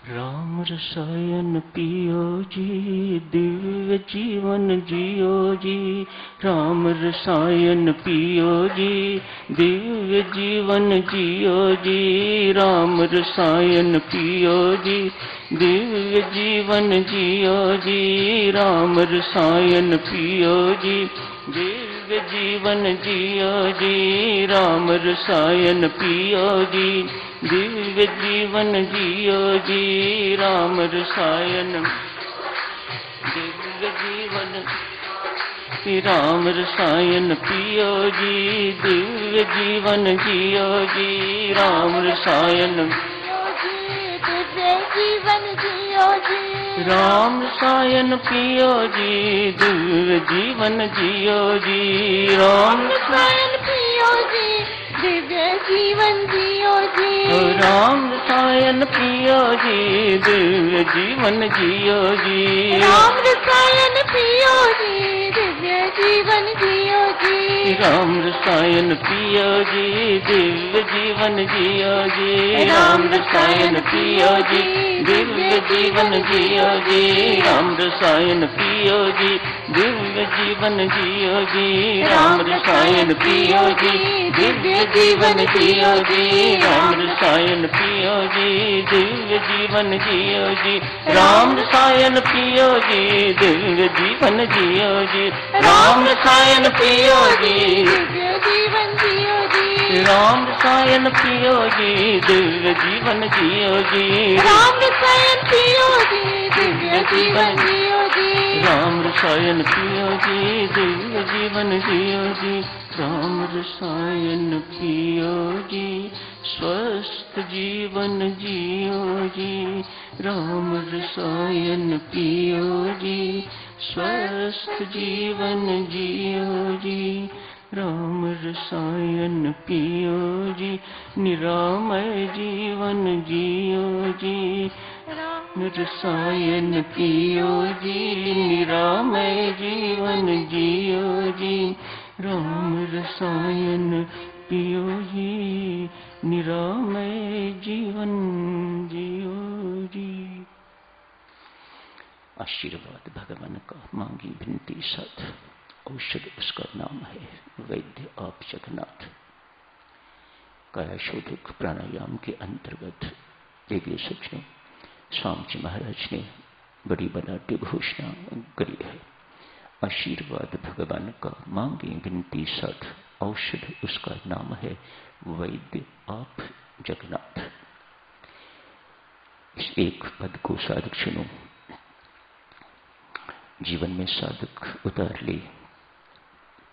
राम रसायन पियो जी, दिव्य जीवन जियो जी। राम रसायन पियो जी, दिव्य जीवन जियो जी। राम रसायन पियो जी, दिव्य जीवन जियो जी। राम रसायन पियो जी, दिव्य जीवन जियो जी। राम रसायन पियो जी, दिव्य जीवन जियो जी। राम रसायन दिव्य जीवन, राम रसायन पियो जी, दिव्य जीवन जियो जी। राम रसायन दिव्य जीवन जियो जी। राम रसायन पियो जी, दिव्य जीवन जियो जी। राम रसायन पियो जी, दिव्य जीवन जियो जी। राम रसायन पियो जी, दिव्य जीवन जियो जी। राम रसायन पियो जी, दिव्य जीवन जियो जी। राम रसायन पियो जी, दिव्य जीवन जियो जी। राम रसायन पियो जी, दिव्य जीवन जियो जी। राम रसायन पियो जी, दिव्य जीवन जियो जी। राम रसायन पियो जी, दिव्य जीवन जियो जी। राम रसायन पियो जी, दिव्य जीवन जियो जी। राम रसायन पियो जी, दिव्य जीवन जियो जी। राम रसायन पियो जी, दिव्य जीवन जियो जी। राम रसायन पियो जी, दिव्य जीवन जियो जी। राम रसायन पियो जी, दिव्य जीवन जियो जी। राम रसायन पियो जी, दिव्य जीवन जियो जी। राम रसायन पियो जी, स्वस्थ जीवन जियो जी। राम रसायन पियो जी, स्वस्थ जीवन जियो जी। राम रसायन पियो जी, निरामय जीवन जियो जी। राम रसायन पियो जी, निरामय जीवन जियो जी। राम रसायन पियो जी, निरामय जीवन जियो जी। आशीर्वाद भगवान का मांगी विनती साध, औषध उसका नाम है वैद्य आप जगन्नाथ। काया शोधक प्राणायाम के अंतर्गत प्रिय सज्जनों, स्वामी जी महाराज ने बड़ी बनाट्य घोषणा करी है। आशीर्वाद भगवान का मांगे विनती साध, औषध उसका नाम है वैद्य आप जगन्नाथ। इस एक पद को साधक सुनो, जीवन में साधक उतार ले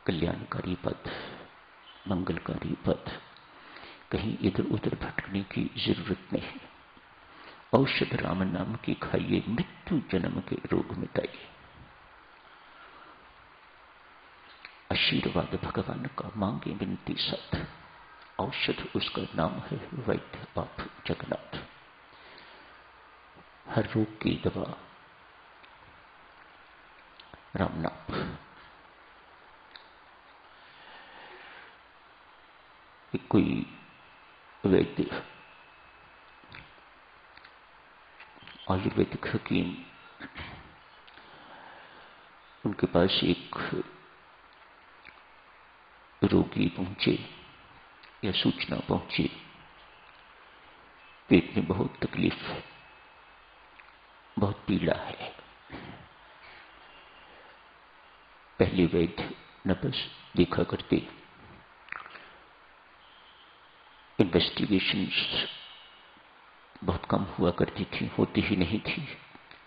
कल्याणकारी पद, मंगलकारी पद। कहीं इधर उधर भटकने की जरूरत नहीं। औषध राम नाम की खाइए, मृत्यु जन्म के रोग मिटाइए। आशीर्वाद भगवान का मांगे विनती साध, औषध उसका नाम है वैद्य आप जगन्नाथ। हर रोग की दवा राम नाम। कोई वैद्य आयुर्वेदिक हकीम, उनके पास एक रोगी पहुंचे या सूचना पहुंची, पेट में बहुत तकलीफ है, बहुत पीड़ा है। पहले वैद्य नबस देखा करते, इन्वेस्टिगेशंस बहुत कम हुआ करती थी, होती ही नहीं थी।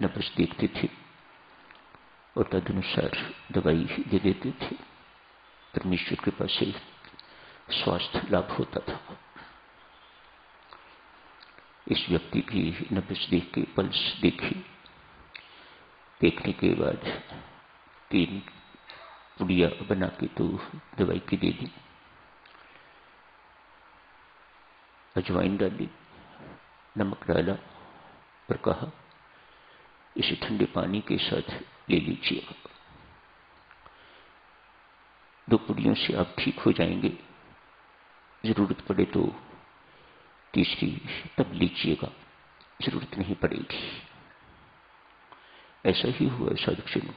नबस देखते थे और तदनुसार दवाई दे देते थे। परमेश्वर कृपा से स्वास्थ्य लाभ होता था। इस व्यक्ति की नबस देख के पल्स देखी, देखने के बाद 3 पुड़िया बना के तो दवाई की दे दी, अजवाइन डाली, नमक डाला और कहा इसे ठंडे पानी के साथ ले लीजिएगा। 2 पुड़ियों से आप ठीक हो जाएंगे, जरूरत पड़े तो तीसरी तब लीजिएगा। जरूरत नहीं पड़ेगी। ऐसा ही हुआ साधुजनों।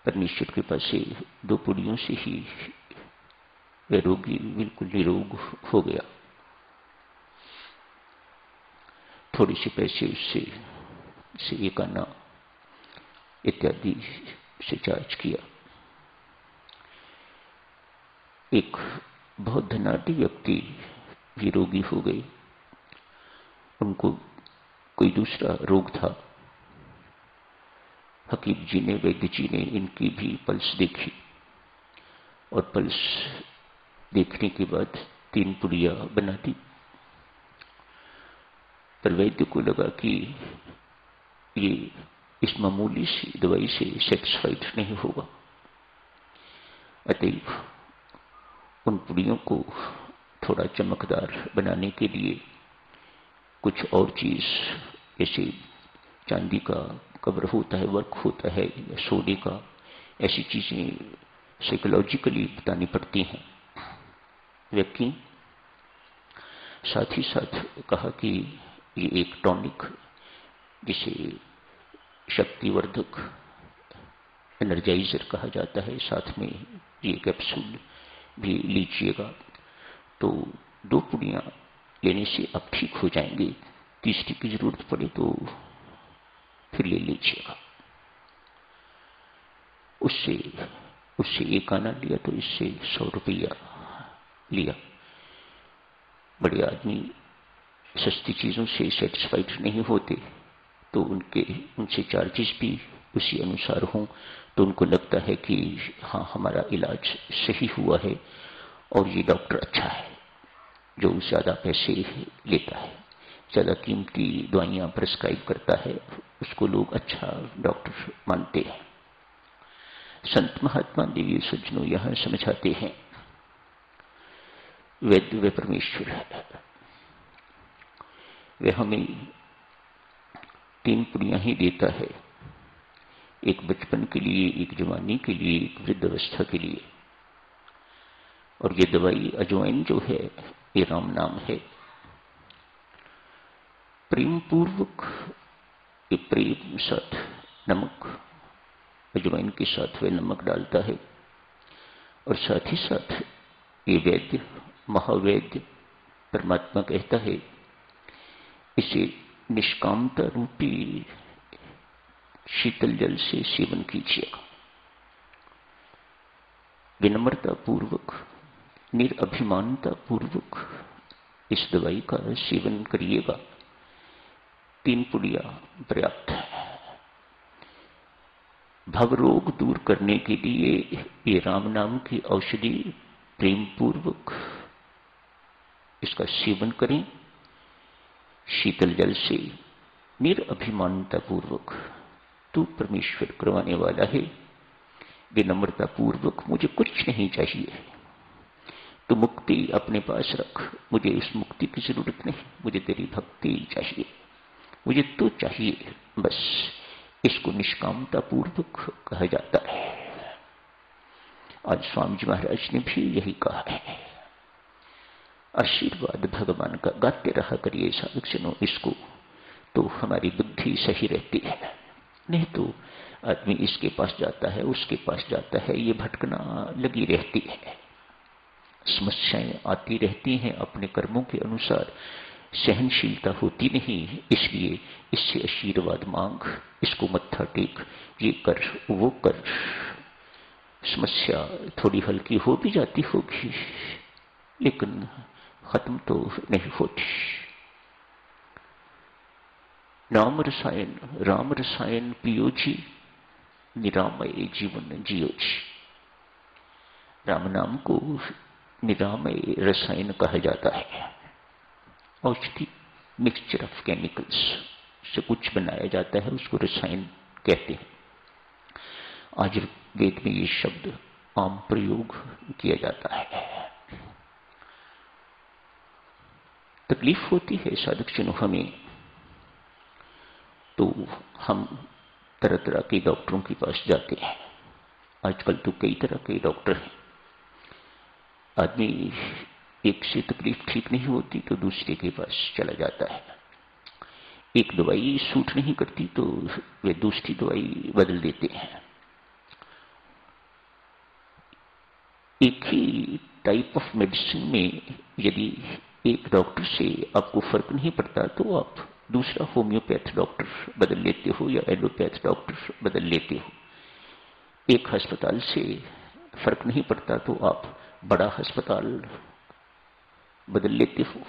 परमेश्वर के पास से 2 पुड़ियों से ही वह रोगी बिल्कुल निरोग हो गया। थोड़े से पैसे उससे एक आना इत्यादि से चार्ज किया। एक बहुत धनाढ्य व्यक्ति भी रोगी हो गए। उनको कोई दूसरा रोग था। हकीम जी ने, वैद्य जी ने इनकी भी पल्स देखी और पल्स देखने के बाद 3 पुड़िया बना दी। पर वैद्य को लगा कि ये इस मामूली सी दवाई से सेटिस्फाइड नहीं होगा। अतएव उन पुड़ियों को थोड़ा चमकदार बनाने के लिए कुछ और चीज, जैसे चांदी का कवर होता है, वर्क होता है, या सोने का, ऐसी चीजें साइकोलॉजिकली बतानी पड़ती हैं। व्यक्ति साथ ही साथ कहा कि ये एक टॉनिक, जिसे शक्तिवर्धक एनर्जाइजर कहा जाता है, साथ में ये कैप्सूल भी लीजिएगा तो 2 पुड़ियां लेने से आप ठीक हो जाएंगे। तीसरी की जरूरत पड़े तो फिर ले लीजिएगा। उससे एक आना लिया तो इससे 100 रुपया लिया। बड़े आदमी सस्ती चीजों से सेटिस्फाइड नहीं होते, तो उनसे चार्जेस भी उसी अनुसार हों तो उनको लगता है कि हाँ, हमारा इलाज सही हुआ है और ये डॉक्टर अच्छा है। जो ज्यादा पैसे लेता है, ज्यादा कीमती दवाइयां प्रिस्क्राइब करता है, उसको लोग अच्छा डॉक्टर मानते हैं। संत महात्मा देवी सज्जनों यहां समझाते हैं, वैद्य व परमेश्वर है। वह हमें 3 पुड़ियां ही देता है, एक बचपन के लिए, एक जवानी के लिए, एक वृद्धावस्था के लिए। और ये दवाई अजवाइन जो है, ये राम नाम है। प्रेम पूर्वक ये प्रेम साथ नमक, अजवाइन के साथ वह नमक डालता है। और साथ ही साथ ये वैद्य, महावैद्य परमात्मा कहता है, इसे निष्कामता रूपी शीतल जल से सेवन कीजिएगा। विनम्रता पूर्वक, निरअभिमानता पूर्वक इस दवाई का सेवन करिएगा। 3 पुड़िया पर्याप्त है। भवरोग दूर करने के लिए ये राम नाम की औषधि प्रेम पूर्वक इसका सेवन करें, शीतल जल से, निरअभिमानता पूर्वक। तू परमेश्वर करवाने वाला है। विनम्रता पूर्वक, मुझे कुछ नहीं चाहिए, तो मुक्ति अपने पास रख, मुझे उस मुक्ति की जरूरत नहीं, मुझे तेरी भक्ति चाहिए, मुझे तो चाहिए बस। इसको निष्कामता पूर्वक कहा जाता है। आज स्वामी जी महाराज ने भी यही कहा है। आशीर्वाद भगवान का गाते रहा करिए साधुजनों इसको, तो हमारी बुद्धि सही रहती है। नहीं तो आदमी इसके पास जाता है, उसके पास जाता है, ये भटकना लगी रहती है। समस्याएं आती रहती हैं अपने कर्मों के अनुसार, सहनशीलता होती नहीं। इसलिए इससे आशीर्वाद मांग, इसको मत्था टेक, ये कर वो कर। समस्या थोड़ी हल्की हो भी जाती होगी, लेकिन खत्म तो नहीं होती। राम रसायन पियो जी, निरामय जीवन जियो जी। राम नाम को निरामय रसायन कहा जाता है। औषधि मिक्सचर ऑफ केमिकल्स से कुछ बनाया जाता है, उसको रसायन कहते हैं। आज वेद में ये शब्द आम प्रयोग किया जाता है। तकलीफ होती है साधुजनों हमें, तो हम तरह तरह के डॉक्टरों के पास जाते हैं। आजकल तो कई तरह के डॉक्टर हैं। आदमी एक से तकलीफ ठीक नहीं होती तो दूसरे के पास चला जाता है। एक दवाई सूट नहीं करती तो वे दूसरी दवाई बदल देते हैं। एक ही टाइप ऑफ मेडिसिन में यदि एक डॉक्टर से आपको फर्क नहीं पड़ता तो आप दूसरा होम्योपैथ डॉक्टर बदल लेते हो या एलोपैथ डॉक्टर बदल लेते हो। एक अस्पताल से फर्क नहीं पड़ता तो आप बड़ा अस्पताल बदल लेते हो।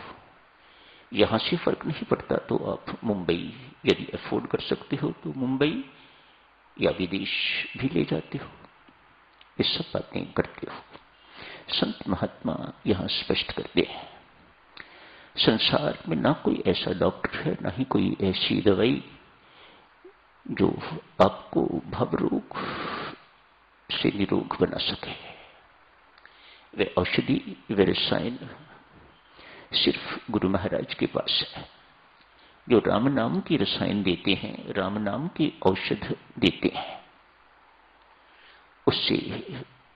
यहां से फर्क नहीं पड़ता तो आप मुंबई यदि अफोर्ड कर सकते हो तो मुंबई या विदेश भी ले जाते हो। ये सब बातें करते हो। संत महात्मा यहां स्पष्ट करते हैं, संसार में ना कोई ऐसा डॉक्टर है, ना ही कोई ऐसी दवाई जो आपको भवरोग से निरोग बना सके। वे औषधि, वे रसायन सिर्फ गुरु महाराज के पास है, जो राम नाम की रसायन देते हैं, राम नाम की औषध देते हैं। उससे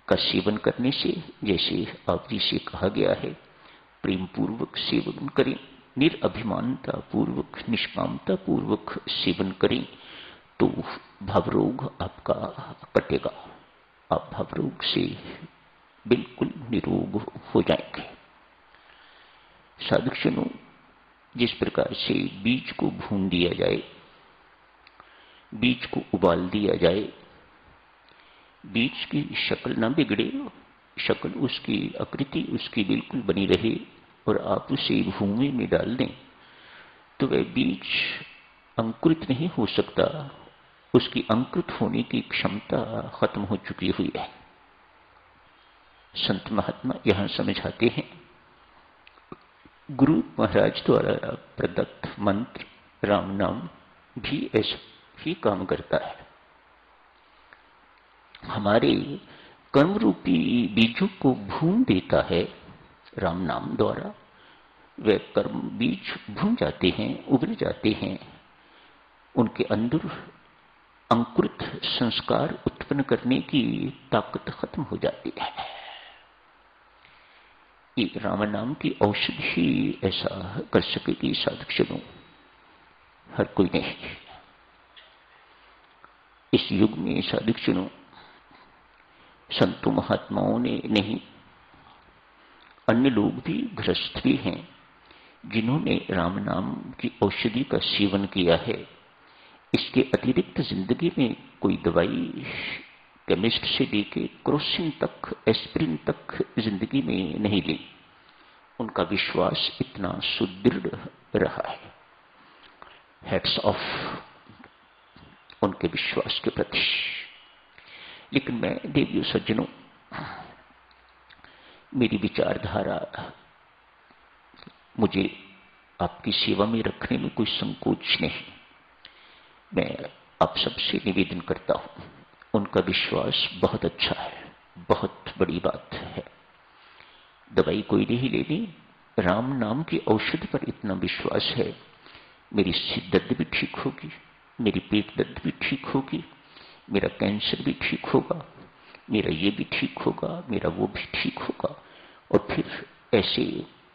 का सेवन करने से, जैसे आप जी से कहा गया है, प्रेम पूर्वक सेवन करें, निरअभिमानता पूर्वक, निष्कामता पूर्वक सेवन करें तो भवरोग आपका कटेगा। आप भवरोग से बिल्कुल निरोग हो जाएंगे। साधुजनों, जिस प्रकार से बीज को भून दिया जाए, बीज को उबाल दिया जाए, बीज की शक्ल ना बिगड़े, शक्ल उसकी, आकृति उसकी बिल्कुल बनी रहे और आप उसे भूमि में डाल दें तो वह बीज अंकुरित नहीं हो सकता, उसकी अंकुरित होने की क्षमता खत्म हो चुकी हुई है। संत महात्मा यहां समझाते हैं, गुरु महाराज द्वारा प्रदत्त मंत्र राम नाम भी ऐसा ही काम करता है। हमारे कर्म रूपी बीजों को भून देता है राम नाम द्वारा। वे कर्म बीज भून जाते हैं, उगल जाते हैं, उनके अंदर अंकुरित संस्कार उत्पन्न करने की ताकत खत्म हो जाती है। ये राम नाम की औषधि ही ऐसा कर सकेगी साधुजनों, हर कोई नहीं। इस युग में साधुजनों, संतों महात्माओं ने नहीं, अन्य लोग भी, गृहस्थ भी हैं जिन्होंने राम नाम की औषधि का सेवन किया है। इसके अतिरिक्त जिंदगी में कोई दवाई केमिस्ट से लेके क्रोसिन तक, एस्प्रिन तक जिंदगी में नहीं ली। उनका विश्वास इतना सुदृढ़ रहा है। हैट्स ऑफ उनके विश्वास के प्रति। लेकिन मैं देवियों सज्जनों, मेरी विचारधारा मुझे आपकी सेवा में रखने में कोई संकोच नहीं। मैं आप सबसे निवेदन करता हूं, उनका विश्वास बहुत अच्छा है, बहुत बड़ी बात है। दवाई कोई नहीं लेनी, राम नाम की औषधि पर इतना विश्वास है, मेरी सिर दर्द भी ठीक होगी, मेरी पेट दर्द भी ठीक होगी, मेरा कैंसर भी ठीक होगा, मेरा ये भी ठीक होगा, मेरा वो भी ठीक होगा। और फिर ऐसे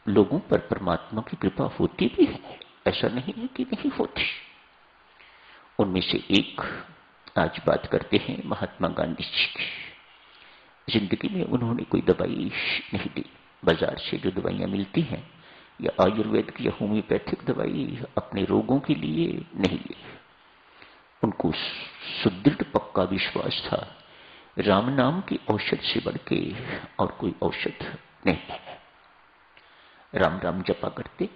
लोगों पर परमात्मा की कृपा होती भी है, ऐसा नहीं है कि नहीं होती। उनमें से एक आज बात करते हैं महात्मा गांधी जी की। जिंदगी में उन्होंने कोई दवाई नहीं ली। बाजार से जो दवाइयां मिलती हैं या आयुर्वेद की या होम्योपैथिक दवाई अपने रोगों के लिए नहीं ली। उनको सुदृढ़ पक्का विश्वास था, राम नाम की औषध से बढ़ के और कोई औषध नहीं है। राम राम जपा करते,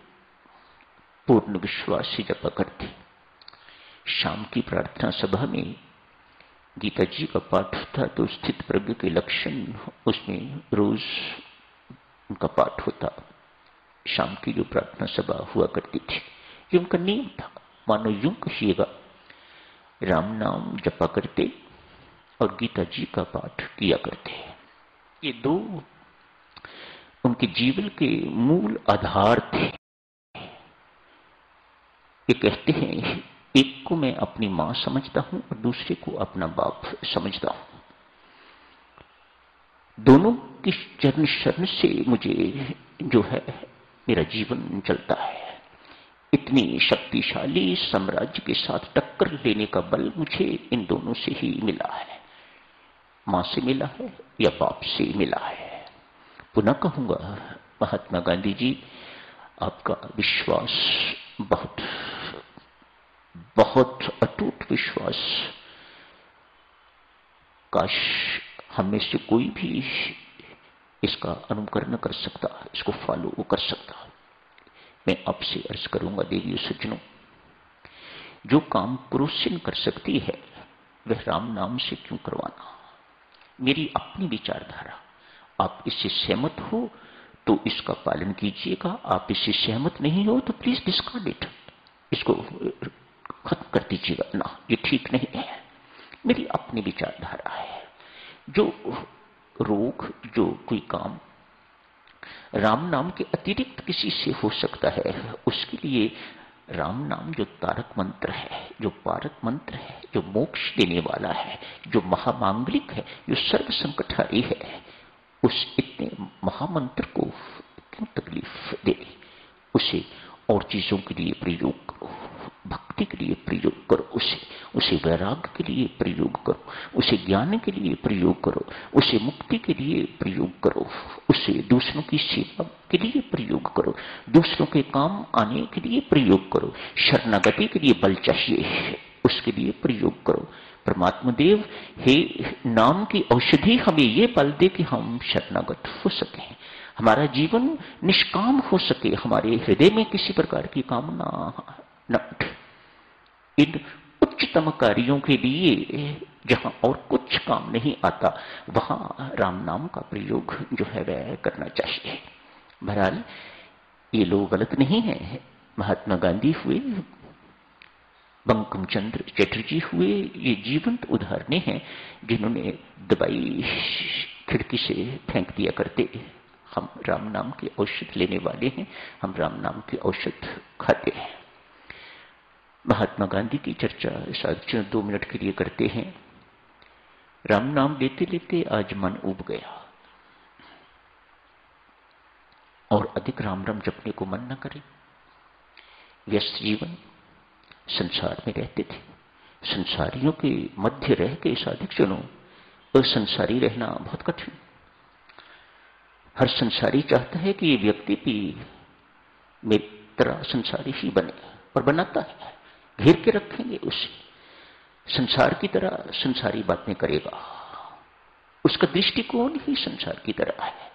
पूर्ण विश्वास से जपा करते। शाम की प्रार्थना सभा में गीता जी का पाठ होता तो स्थित प्रज्ञ के लक्षण उसमें रोज उनका पाठ होता। शाम की जो प्रार्थना सभा हुआ करती थी, ये उनका नियम था। मानो यूं कहिएगा, राम नाम जपा करते और गीता जी का पाठ किया करते। ये दो उनके जीवन के मूल आधार थे। ये कहते हैं, एक को मैं अपनी मां समझता हूं और दूसरे को अपना बाप समझता हूं। दोनों की चरण शरण से मुझे जो है मेरा जीवन चलता है। इतनी शक्तिशाली साम्राज्य के साथ टक्कर लेने का बल मुझे इन दोनों से ही मिला है, मां से मिला है या बाप से मिला है। पुनः कहूंगा महात्मा गांधी जी, आपका विश्वास बहुत बहुत अटूट विश्वास, काश हम में से कोई भी इसका अनुकरण कर सकता, इसको फॉलो कर सकता। मैं आपसे अर्ज करूंगा देवियों सज्जनों, जो काम क्रोसिन कर सकती है वह राम नाम से क्यों करवाना। मेरी अपनी विचारधारा, आप इससे सहमत हो तो इसका पालन कीजिएगा, आप इससे सहमत नहीं हो तो प्लीज डिस्कार्ड इट, इसको खत्म कर दीजिएगा, ना ये ठीक नहीं है। मेरी अपनी विचारधारा है। जो रोग, जो कोई काम राम नाम के अतिरिक्त किसी से हो सकता है, उसके लिए राम नाम जो तारक मंत्र है, जो पारक मंत्र है, जो मोक्ष देने वाला है, जो महामांगलिक है, जो सर्व संकटहारी है, उस इतने महामंत्र को क्यों तकलीफ दे। उसे और चीजों के लिए प्रयोग करो, भक्ति के लिए प्रयोग करो, उसे वैराग्य के लिए प्रयोग करो, उसे ज्ञान के लिए प्रयोग करो, उसे मुक्ति के लिए प्रयोग करो, उसे दूसरों की सेवा के लिए प्रयोग करो, दूसरों के काम आने के लिए प्रयोग करो, शरणागति के लिए बल चाहिए उसके लिए प्रयोग करो। परमात्मा देव हे नाम की औषधि हमें ये बल दे कि हम शरणागत हो सके, हमारा जीवन निष्काम हो सके, हमारे हृदय में किसी प्रकार की कामना न उठे। इन उच्चतम कार्यों के लिए जहां और कुछ काम नहीं आता, वहां राम नाम का प्रयोग जो है वह करना चाहिए। बहरहाल ये लोग गलत नहीं है। महात्मा गांधी हुए, बंकिम चंद्र चटर्जी हुए, ये जीवंत उदाहरण हैं जिन्होंने दवाई खिड़की से फेंक दिया करते। हम राम नाम के औषध लेने वाले हैं, हम राम नाम के औषध खाते हैं। महात्मा गांधी की चर्चा साथियों 2 मिनट के लिए करते हैं। राम नाम लेते लेते आज मन उब गया और अधिक राम राम जपने को मन न करे। व्यस्त जीवन, संसार में रहते थे, संसारियों के मध्य रह के साधिक जनों असंसारी रहना बहुत कठिन। हर संसारी चाहता है कि ये व्यक्ति भी मेरी तरह संसारी ही बने, और बनाता है, घेर के रखेंगे उसे, संसार की तरह संसारी बातें करेगा, उसका दृष्टिकोण ही संसार की तरह है,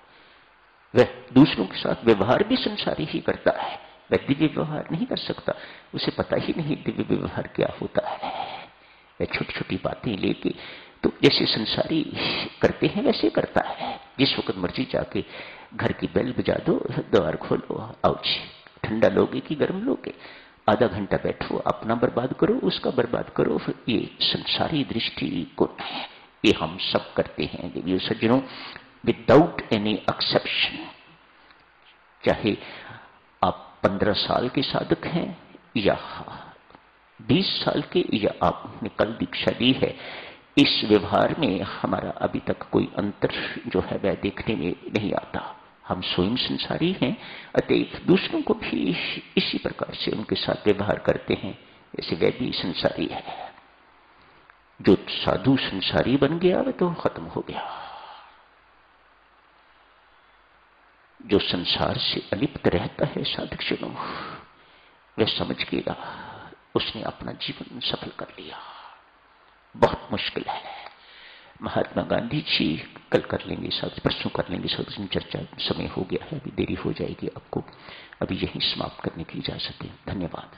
वह दूसरों के साथ व्यवहार भी संसारी ही करता है, वह दिव्य व्यवहार नहीं कर सकता, उसे पता ही नहीं दिव्य व्यवहार क्या होता है। वह छोटी छोटी बातें लेके तो जैसे संसारी करते हैं वैसे करता है। जिस वक्त मर्जी जाके घर की बेल बजा दो, द्वार खोलो, आओ जी, ठंडा लोगे कि गर्म लोगे, आधा घंटा बैठो, अपना बर्बाद करो, उसका बर्बाद करो, ये संसारी दृष्टिकोण है। ये हम सब करते हैं देवियों सज्जनों, विदाउट एनी एक्सेप्शन। चाहे आप 15 साल के साधक हैं या 20 साल के, या आपने कल दीक्षा ली है, इस व्यवहार में हमारा अभी तक कोई अंतर जो है वह देखने में नहीं आता। हम स्वयं संसारी हैं, अतएव दूसरों को भी इसी प्रकार से उनके साथ व्यवहार करते हैं जैसे वह भी संसारी है। जो साधु संसारी बन गया वह तो खत्म हो गया। जो संसार से अलिप्त रहता है साधक जनों, वह समझ गया उसने अपना जीवन सफल कर लिया। बहुत मुश्किल है। महात्मा गांधी जी कल कर लेंगे, साथ परसों कर लेंगे, साथ चर्चा, समय हो गया है, अभी देरी हो जाएगी आपको, अभी यहीं समाप्त करने की इजाजत है। धन्यवाद।